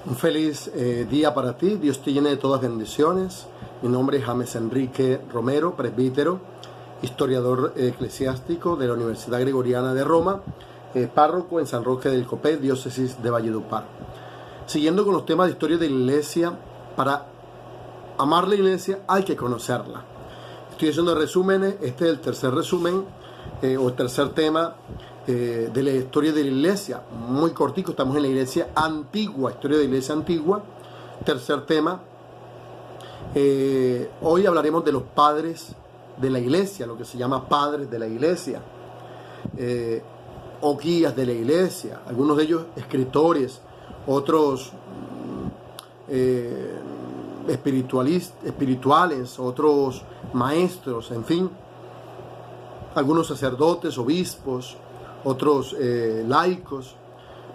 Un feliz día para ti. Dios te llene de todas bendiciones. Mi nombre es James Enrique Romero, presbítero, historiador eclesiástico de la Universidad Gregoriana de Roma, párroco en San Roque del Copé, diócesis de Valledupar. Siguiendo con los temas de historia de la iglesia, para amar la iglesia hay que conocerla. Estoy haciendo resúmenes. Este es el tercer resumen o el tercer tema de la historia de la iglesia, muy cortico. Estamos en la iglesia antigua, historia de la iglesia antigua, tercer tema. Hoy hablaremos de los padres de la iglesia, lo que se llama padres de la iglesia, o guías de la iglesia, algunos de ellos escritores, otros espirituales, otros maestros, en fin, algunos sacerdotes, obispos, otros laicos,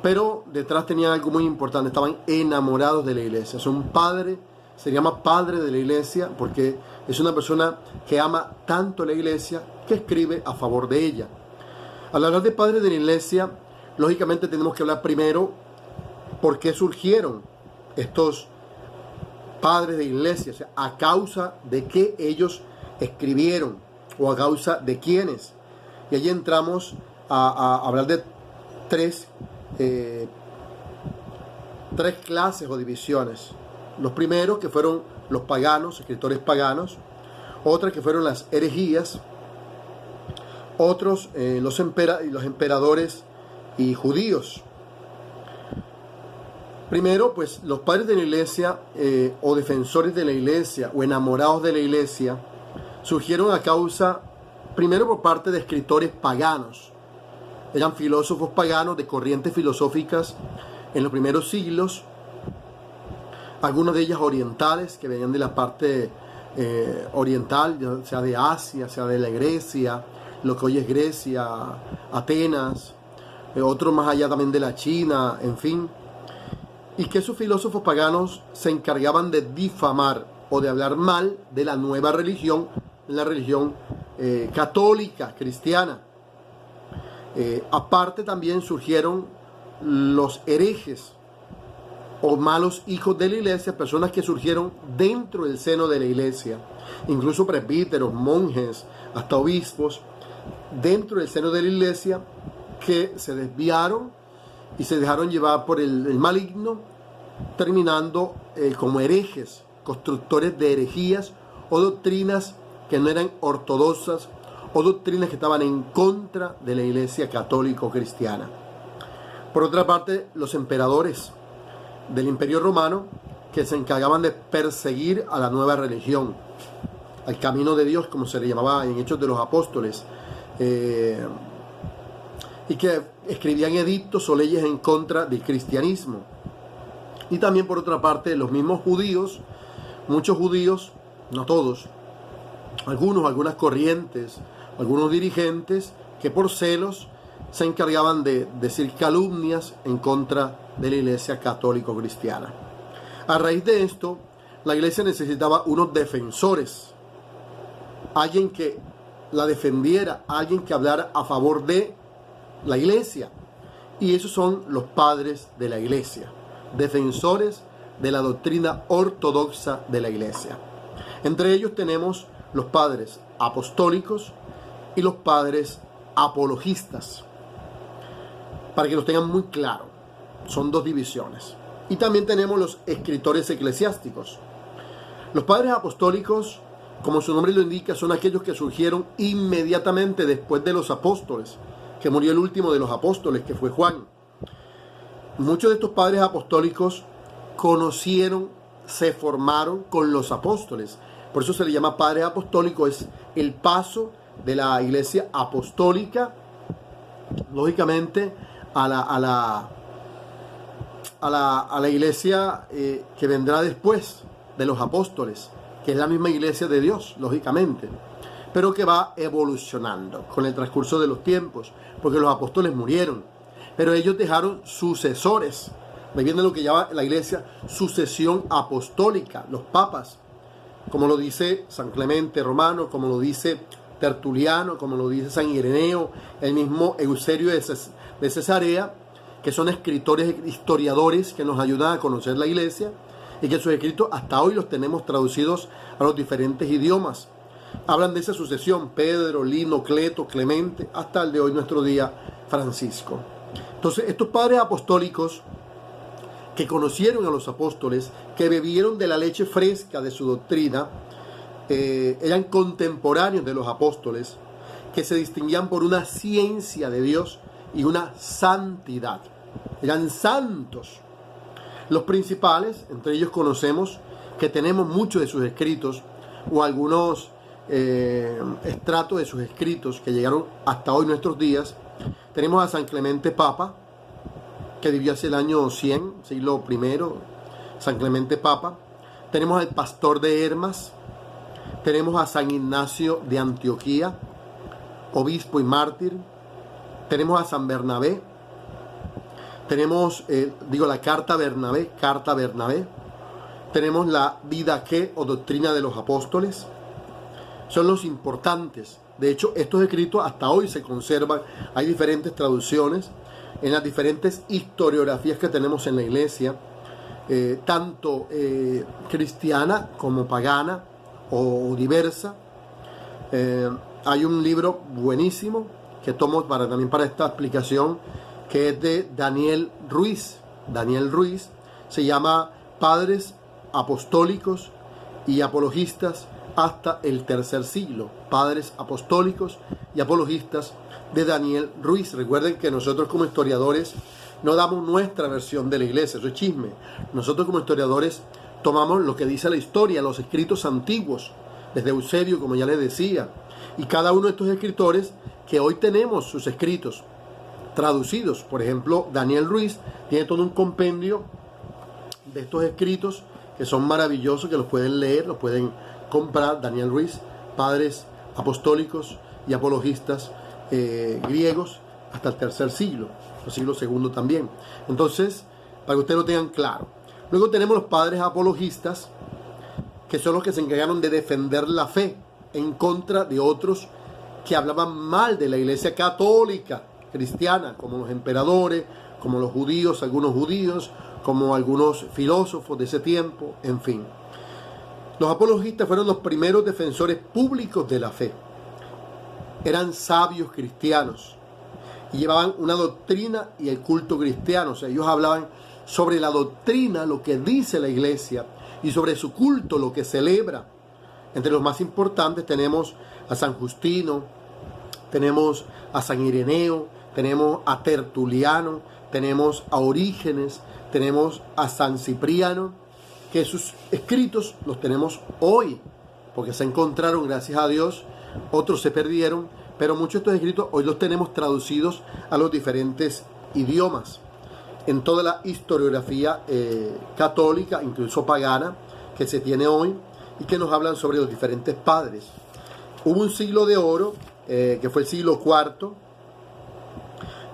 pero detrás tenían algo muy importante: estaban enamorados de la iglesia. Es un padre, se llama padre de la iglesia porque es una persona que ama tanto la iglesia que escribe a favor de ella. Al hablar de padres de la iglesia, lógicamente tenemos que hablar primero por qué surgieron estos padres de la iglesia, o sea, a causa de qué ellos escribieron o a causa de quiénes. Y allí entramos a hablar de tres clases o divisiones. Los primeros, que fueron los paganos, escritores paganos; otras que fueron las herejías; otros los emperadores y judíos. Primero, pues los padres de la iglesia o defensores de la iglesia o enamorados de la iglesia surgieron a causa, primero, por parte de escritores paganos. Eran filósofos paganos de corrientes filosóficas en los primeros siglos, algunas de ellas orientales, que venían de la parte oriental, sea de Asia, sea de la Grecia, lo que hoy es Grecia, Atenas, otros más allá también de la China, en fin. Y que esos filósofos paganos se encargaban de difamar o de hablar mal de la nueva religión, la religión católica, cristiana. Aparte también surgieron los herejes o malos hijos de la iglesia, personas que surgieron dentro del seno de la iglesia, incluso presbíteros, monjes, hasta obispos, dentro del seno de la iglesia, que se desviaron y se dejaron llevar por el maligno, terminando como herejes, constructores de herejías o doctrinas que no eran ortodoxas, o doctrinas que estaban en contra de la iglesia católico-cristiana. Por otra parte, los emperadores del Imperio Romano, que se encargaban de perseguir a la nueva religión, al camino de Dios, como se le llamaba en Hechos de los Apóstoles, y que escribían edictos o leyes en contra del cristianismo. Y también, por otra parte, los mismos judíos, muchos judíos, no todos, algunas corrientes, algunos dirigentes que por celos se encargaban de decir calumnias en contra de la iglesia católico-cristiana. A raíz de esto, la iglesia necesitaba unos defensores, alguien que la defendiera, alguien que hablara a favor de la iglesia. Y esos son los padres de la iglesia, defensores de la doctrina ortodoxa de la iglesia. Entre ellos tenemos los padres apostólicos y los padres apologistas, para que los tengan muy claro. Son dos divisiones. Y también tenemos los escritores eclesiásticos. Los padres apostólicos, como su nombre lo indica, son aquellos que surgieron inmediatamente después de los apóstoles, que murió el último de los apóstoles, que fue Juan. Muchos de estos padres apostólicos conocieron, se formaron con los apóstoles. Por eso se le llama padre apostólico. Es el paso de la iglesia apostólica, lógicamente, a la iglesia que vendrá después de los apóstoles, que es la misma iglesia de Dios, lógicamente, pero que va evolucionando con el transcurso de los tiempos, porque los apóstoles murieron, pero ellos dejaron sucesores. Viene lo que llama la iglesia sucesión apostólica, los papas, como lo dice San Clemente Romano, como lo dice Tertuliano, como lo dice San Ireneo, el mismo Eusebio de Cesarea, que son escritores, historiadores que nos ayudan a conocer la iglesia y que sus escritos hasta hoy los tenemos traducidos a los diferentes idiomas. Hablan de esa sucesión, Pedro, Lino, Cleto, Clemente, hasta el de hoy nuestro día, Francisco. Entonces, estos padres apostólicos que conocieron a los apóstoles, que bebieron de la leche fresca de su doctrina, eran contemporáneos de los apóstoles, que se distinguían por una ciencia de Dios y una santidad. Eran santos. Los principales, entre ellos conocemos que tenemos muchos de sus escritos o algunos estratos de sus escritos que llegaron hasta hoy nuestros días. Tenemos a San Clemente Papa, que vivió hacia el año 100, siglo I, San Clemente Papa. Tenemos al Pastor de Hermas. Tenemos a San Ignacio de Antioquía, obispo y mártir. Tenemos a San Bernabé. Tenemos, la Carta Bernabé. Tenemos la Didaqué o Doctrina de los Apóstoles. Son los importantes. De hecho, estos escritos hasta hoy se conservan. Hay diferentes traducciones en las diferentes historiografías que tenemos en la iglesia, tanto cristiana como pagana o diversa. Hay un libro buenísimo que tomo también para esta explicación, que es de Daniel Ruiz. Daniel Ruiz se llama Padres Apostólicos y Apologistas hasta el tercer siglo. Padres Apostólicos y Apologistas de Daniel Ruiz. Recuerden que nosotros como historiadores no damos nuestra versión de la iglesia, eso es chisme. Nosotros como historiadores tomamos lo que dice la historia, los escritos antiguos, desde Eusebio, como ya les decía, y cada uno de estos escritores que hoy tenemos sus escritos traducidos. Por ejemplo, Daniel Ruiz tiene todo un compendio de estos escritos que son maravillosos, que los pueden leer, los pueden comprar. Daniel Ruiz, Padres Apostólicos y Apologistas griegos hasta el tercer siglo, el siglo segundo también. Entonces, para que ustedes lo tengan claro. Luego tenemos los padres apologistas, que son los que se encargaron de defender la fe en contra de otros que hablaban mal de la iglesia católica cristiana, como los emperadores, como los judíos, algunos judíos, como algunos filósofos de ese tiempo, en fin. Los apologistas fueron los primeros defensores públicos de la fe. Eran sabios cristianos y llevaban una doctrina y el culto cristiano. O sea, ellos hablaban sobre la doctrina, lo que dice la iglesia, y sobre su culto, lo que celebra. Entre los más importantes tenemos a San Justino, tenemos a San Ireneo, tenemos a Tertuliano, tenemos a Orígenes, tenemos a San Cipriano, que sus escritos los tenemos hoy, porque se encontraron, gracias a Dios. Otros se perdieron, pero muchos de estos escritos hoy los tenemos traducidos a los diferentes idiomas. En toda la historiografía católica, incluso pagana, que se tiene hoy y que nos hablan sobre los diferentes padres. Hubo un siglo de oro, que fue el siglo IV,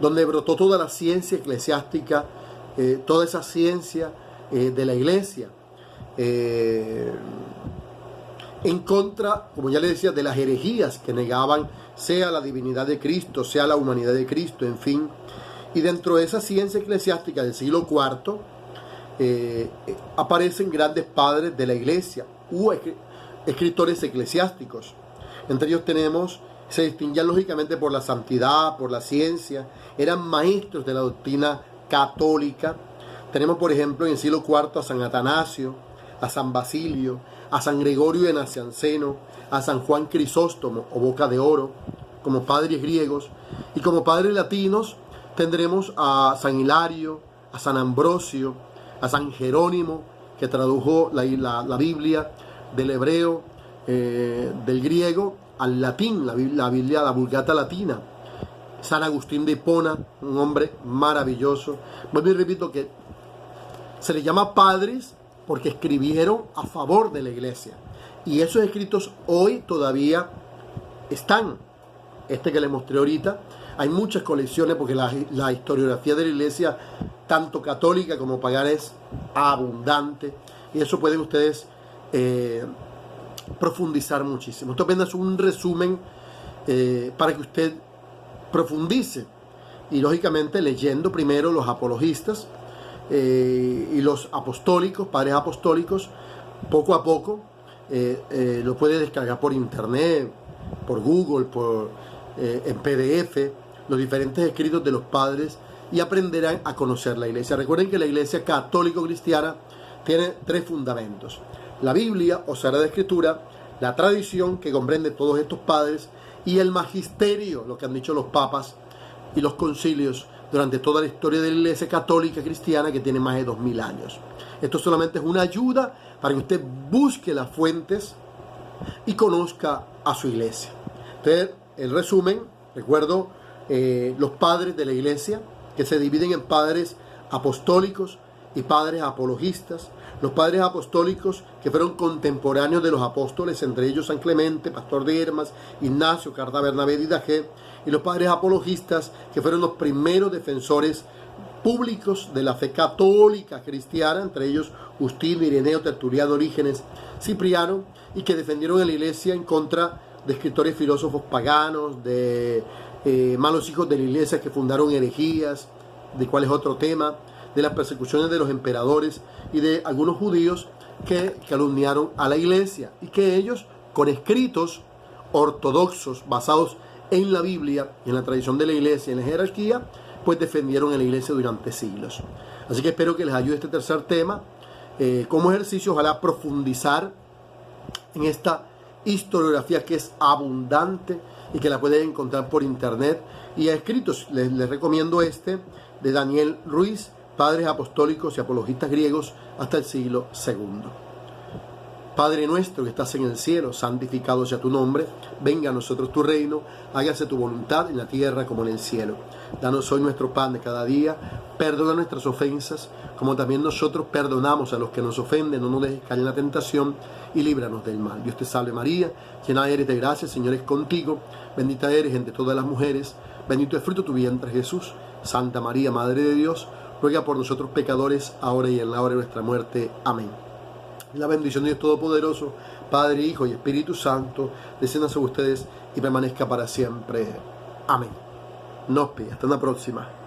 donde brotó toda la ciencia eclesiástica, toda esa ciencia de la iglesia, en contra, como ya les decía, de las herejías que negaban sea la divinidad de Cristo, sea la humanidad de Cristo, en fin. Y dentro de esa ciencia eclesiástica del siglo IV aparecen grandes padres de la iglesia u escritores eclesiásticos. Entre ellos se distinguían lógicamente por la santidad, por la ciencia, eran maestros de la doctrina católica. Tenemos, por ejemplo, en el siglo IV a San Atanasio, a San Basilio, a San Gregorio de Nacianceno, a San Juan Crisóstomo o Boca de Oro, como padres griegos. Y como padres latinos tendremos a San Hilario, a San Ambrosio, a San Jerónimo, que tradujo la Biblia del hebreo, del griego al latín, la Biblia, la Vulgata latina. San Agustín de Hipona, un hombre maravilloso. Vuelvo y repito que se les llama padres porque escribieron a favor de la iglesia. Y esos escritos hoy todavía están. Este que les mostré ahorita, hay muchas colecciones porque la historiografía de la iglesia, tanto católica como pagana, es abundante. Y eso pueden ustedes profundizar muchísimo. Esto apenas es un resumen para que usted profundice y lógicamente leyendo primero los apologistas y los apostólicos, padres apostólicos, poco a poco. Lo puede descargar por internet, por Google, en PDF, los diferentes escritos de los padres, y aprenderán a conocer la iglesia. Recuerden que la iglesia católico-cristiana tiene 3 fundamentos: la Biblia o Sagrada Escritura, la tradición que comprende todos estos padres, y el magisterio, lo que han dicho los papas y los concilios durante toda la historia de la iglesia católica cristiana, que tiene más de 2000 años. Esto solamente es una ayuda para que usted busque las fuentes y conozca a su iglesia. Entonces, el resumen, recuerdo los padres de la iglesia, que se dividen en padres apostólicos y padres apologistas. Los padres apostólicos, que fueron contemporáneos de los apóstoles, entre ellos San Clemente, Pastor de Hermas, Ignacio, Carta Bernabé y Didache. Y los padres apologistas, que fueron los primeros defensores públicos de la fe católica cristiana, entre ellos Justino, Ireneo, Tertuliano, Orígenes, Cipriano, y que defendieron a la iglesia en contra de escritores filósofos paganos, de malos hijos de la iglesia que fundaron herejías, de cuál es otro tema, de las persecuciones de los emperadores y de algunos judíos que calumniaron a la iglesia, y que ellos, con escritos ortodoxos basados en la Biblia, en la tradición de la iglesia, en la jerarquía, pues defendieron a la iglesia durante siglos. Así que espero que les ayude este tercer tema. Como ejercicio, ojalá profundizar en esta historiografía que es abundante y que la pueden encontrar por internet y escritos. Les recomiendo este de Daniel Ruiz, Padres Apostólicos y Apologistas Griegos hasta el siglo II. Padre nuestro que estás en el cielo, santificado sea tu nombre, venga a nosotros tu reino, hágase tu voluntad en la tierra como en el cielo. Danos hoy nuestro pan de cada día, perdona nuestras ofensas, como también nosotros perdonamos a los que nos ofenden, no nos dejes caer en la tentación y líbranos del mal. Dios te salve María, llena eres de gracia, el Señor es contigo, bendita eres entre todas las mujeres, bendito es fruto de tu vientre Jesús. Santa María, Madre de Dios, ruega por nosotros pecadores, ahora y en la hora de nuestra muerte. Amén. La bendición de Dios Todopoderoso, Padre, Hijo y Espíritu Santo, descienda sobre ustedes y permanezca para siempre. Amén. Nos pide. Hasta la próxima.